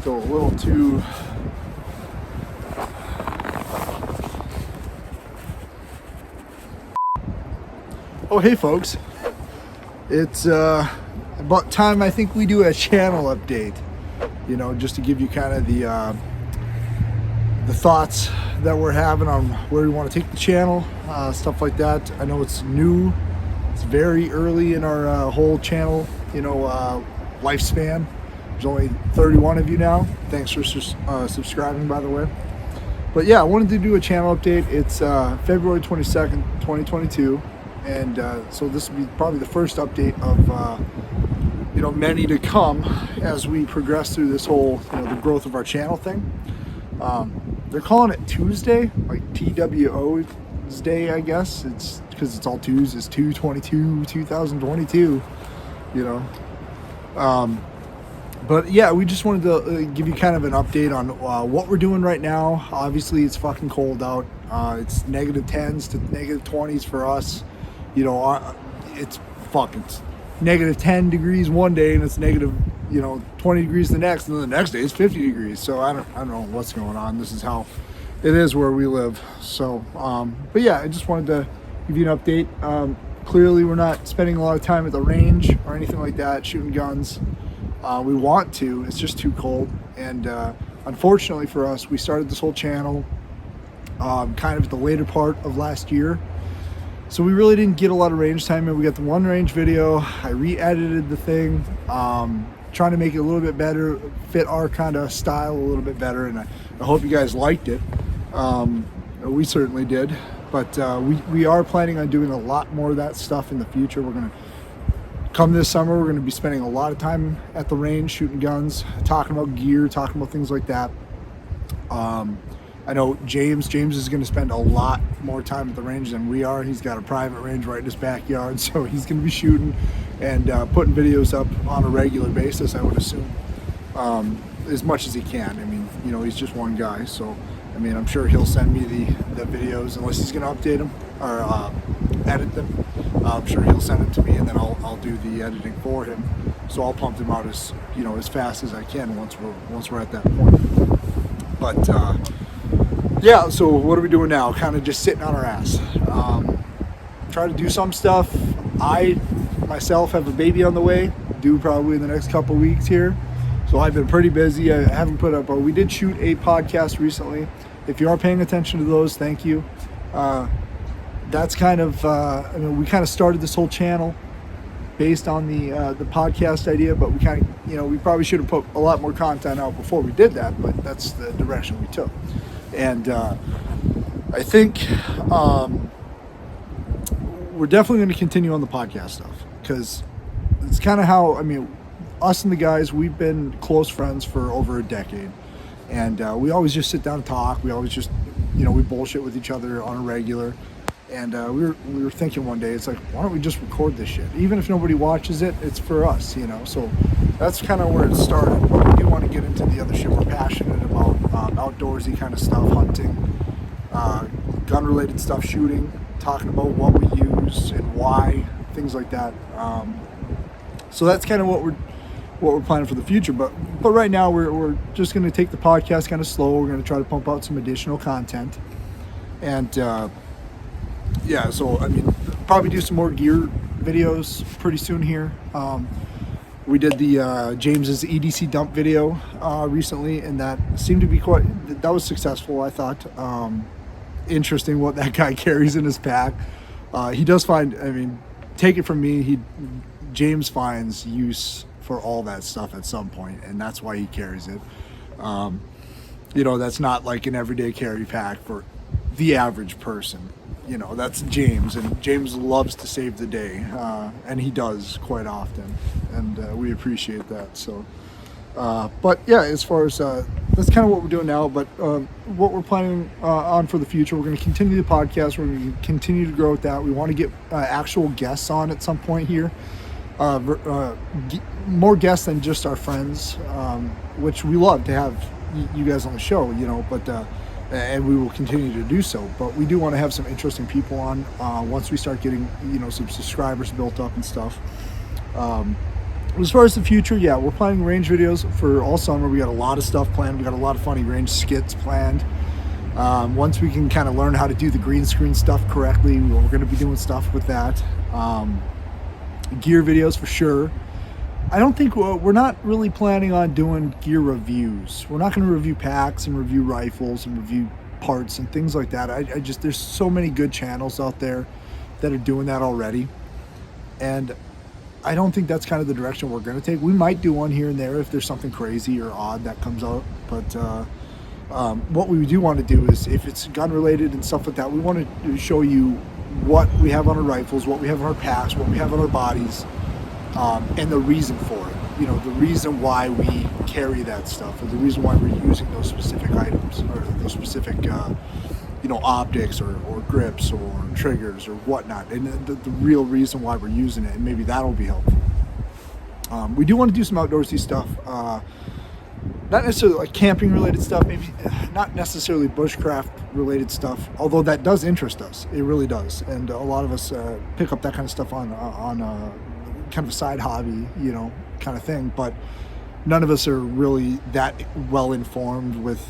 go a little too... Oh, hey folks. It's about time I think we do a channel update, you know, just to give you kind of the thoughts that we're having on where we want to take the channel, stuff like that. I know it's new. It's very early in our whole channel, you know, lifespan. There's only 31 of you now. Thanks for subscribing, by the way. But yeah, I wanted to do a channel update. It's February 22nd, 2022. And so this will be probably the first update of, you know, many to come as we progress through this whole, you know, the growth of our channel thing. They're calling it Tuesday, like TWO's Day, I guess. It's because it's all twos. It's 2/22/2022, you know. But yeah, we just wanted to give you kind of an update on what we're doing right now. Obviously, it's fucking cold out. It's -10s to -20s for us. You know, it's fucking -10 degrees one day, and it's negative, you know, 20 degrees the next, and then the next day it's 50 degrees. So I don't know what's going on. This is how it is where we live. So, but yeah, I just wanted to give you an update. Clearly, we're not spending a lot of time at the range or anything like that, shooting guns. We want to. It's just too cold, and unfortunately for us, we started this whole channel kind of at the later part of last year. So we really didn't get a lot of range time, and we got the one range video. I re-edited the thing, trying to make it a little bit better, fit our kind of style a little bit better, and I hope you guys liked it. We certainly did, but we are planning on doing a lot more of that stuff in the future. We're gonna come this summer. We're gonna be spending a lot of time at the range shooting guns, talking about gear, talking about things like that. I know James is going to spend a lot more time at the range than we are. He's got a private range right in his backyard, so he's going to be shooting and putting videos up on a regular basis, I would assume, as much as he can. I mean, you know, he's just one guy, so I mean, I'm sure he'll send me the videos unless he's going to update them or edit them. I'm sure he'll send it to me, and then I'll do the editing for him. So I'll pump them out as, you know, as fast as I can once we're at that point. But yeah, so what are we doing now? Kind of just sitting on our ass. Try to do some stuff. I myself have a baby on the way, due probably in the next couple weeks here. So I've been pretty busy. I haven't put up, but we did shoot a podcast recently. If you are paying attention to those, thank you. That's kind of, I mean, we kind of started this whole channel based on the podcast idea, but we kind of, you know, we probably should have put a lot more content out before we did that, but that's the direction we took. And I think we're definitely going to continue on the podcast stuff, because it's kind of how, I mean, us and the guys, we've been close friends for over a decade, and we always just sit down and talk. We always just, you know, we bullshit with each other on a regular. And we were thinking one day, it's like, why don't we just record this shit? Even if nobody watches it, it's for us, you know? So that's kind of where it started. But we do want to get into the other shit we're passionate about, outdoorsy kind of stuff, hunting, gun-related stuff, shooting, talking about what we use and why, things like that. So that's kind of what we're planning for the future. But right now, we're just going to take the podcast kind of slow. We're going to try to pump out some additional content. And yeah, so I mean, probably do some more gear videos pretty soon here. We did the James's EDC dump video recently, and that seemed to be that was successful, I thought. Interesting what that guy carries in his pack. He does find, I mean, take it from me, James finds use for all that stuff at some point, and that's why he carries it. You know, that's not like an everyday carry pack for the average person. You know, that's James, and James loves to save the day, and he does quite often, and we appreciate that. So, but yeah, as far as that's kind of what we're doing now. But what we're planning on for the future, we're going to continue the podcast. We're going to continue to grow with that. We want to get actual guests on at some point here, more guests than just our friends, which we love to have you guys on the show. You know, but. And we will continue to do so, but we do want to have some interesting people on once we start getting, you know, some subscribers built up and stuff. As far as the future, yeah, we're planning range videos for all summer. We got a lot of stuff planned. We got a lot of funny range skits planned. Once we can kind of learn how to do the green screen stuff correctly, we're going to be doing stuff with that. Gear videos for sure. I don't think we're not really planning on doing gear reviews. We're not going to review packs and review rifles and review parts and things like that. I just, there's so many good channels out there that are doing that already. And I don't think that's kind of the direction we're going to take. We might do one here and there if there's something crazy or odd that comes out. But what we do want to do is, if it's gun related and stuff like that, we want to show you what we have on our rifles, what we have on our packs, what we have on our bodies, and the reason for it. You know, the reason why we carry that stuff, or the reason why we're using those specific items, or those specific, optics, or grips, or triggers, or whatnot, and the real reason why we're using it, and maybe that'll be helpful. We do want to do some outdoorsy stuff, not necessarily like camping related stuff, maybe not necessarily bushcraft related stuff, although that does interest us. It really does, and a lot of us pick up that kind of stuff on kind of a side hobby, kind of thing, but none of us are really that well informed with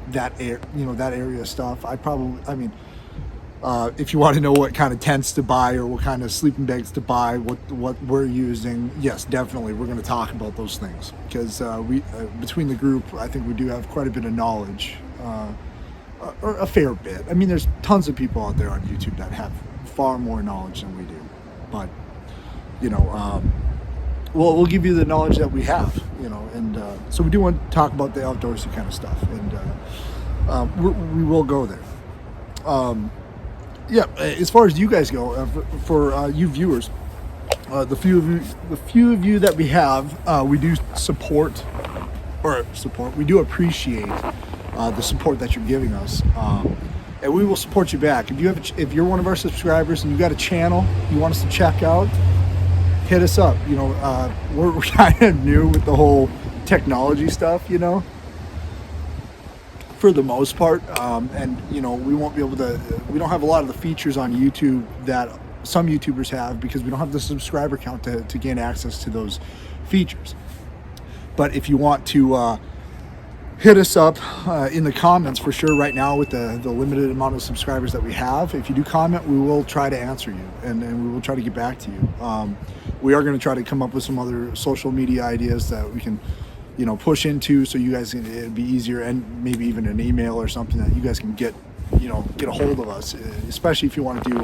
that area of stuff. If you want to know what kind of tents to buy or what kind of sleeping bags to buy, what we're using, yes, definitely we're going to talk about those things, because we between the group, I think we do have quite a bit of knowledge, or a fair bit. I mean, there's tons of people out there on YouTube that have far more knowledge than we do, but we'll give you the knowledge that we have, and so we do want to talk about the outdoorsy kind of stuff, and we will go there. As far as you guys go, for you viewers, the few of you that we have, we do we do appreciate the support that you're giving us, and we will support you back. If you're one of our subscribers and you got a channel you want us to check out, hit us up. We're kind of new with the whole technology stuff, for the most part, and we won't be able to. We don't have a lot of the features on YouTube that some YouTubers have, because we don't have the subscriber count to gain access to those features. But if you want to hit us up in the comments, for sure, right now with the limited amount of subscribers that we have, if you do comment, we will try to answer you, and we will try to get back to you. We are going to try to come up with some other social media ideas that we can push into, so you guys it'd be easier, and maybe even an email or something that you guys can get a hold of us, especially if you want to do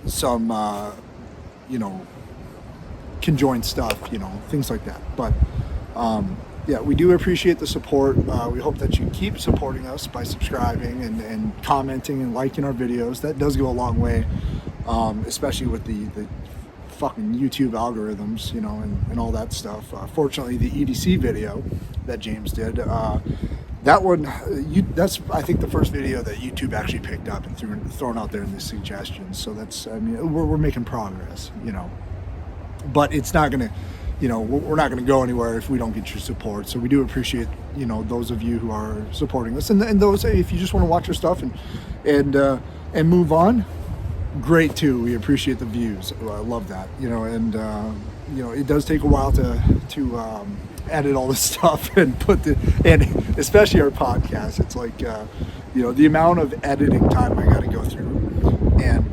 some conjoined stuff, things like that. But we do appreciate the support. We hope that you keep supporting us by subscribing and commenting and liking our videos. That does go a long way, especially with the fucking YouTube algorithms, and all that stuff. Fortunately, the EDC video that James did, that one, that's, I think, the first video that YouTube actually picked up and thrown out there in the suggestions. So that's, we're making progress, but it's not gonna, we're not gonna go anywhere if we don't get your support. So we do appreciate, those of you who are supporting us, and those, if you just want to watch our stuff and move on, great too. We appreciate the views. I love that, and it does take a while to edit all this stuff and and especially our podcast. It's like the amount of editing time I got to go through and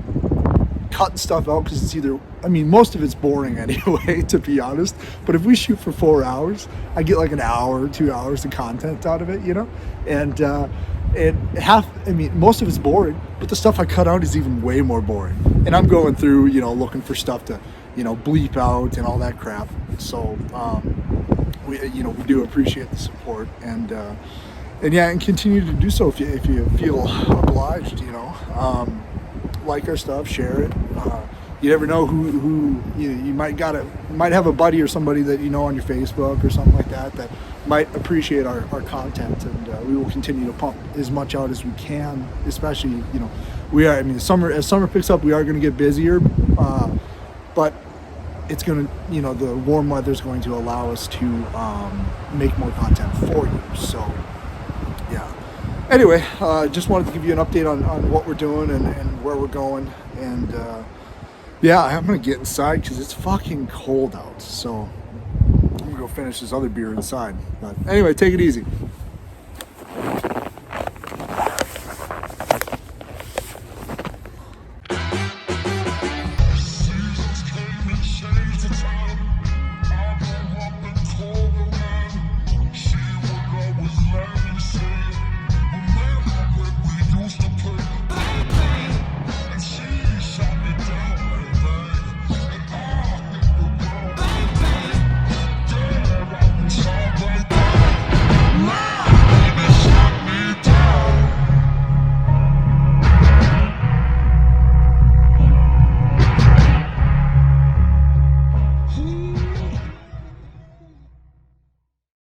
cut stuff out, because it's either, most of it's boring anyway, to be honest. But if we shoot for 4 hours, I get like an hour, 2 hours of content out of it, and most of it's boring, but the stuff I cut out is even way more boring. And I'm going through, looking for stuff to, bleep out and all that crap. So, we do appreciate the support, and continue to do so if you feel obliged, like our stuff, share it. You never know who you might have a buddy or somebody that on your Facebook or something like that might appreciate our content, and we will continue to pump as much out as we can, especially we are, as summer picks up, we are going to get busier, but it's going to, the warm weather is going to allow us to make more content for you. So anyway, just wanted to give you an update on what we're doing and where we're going, and Yeah, I'm gonna get inside because it's fucking cold out. So I'm gonna go finish this other beer inside. But anyway, take it easy.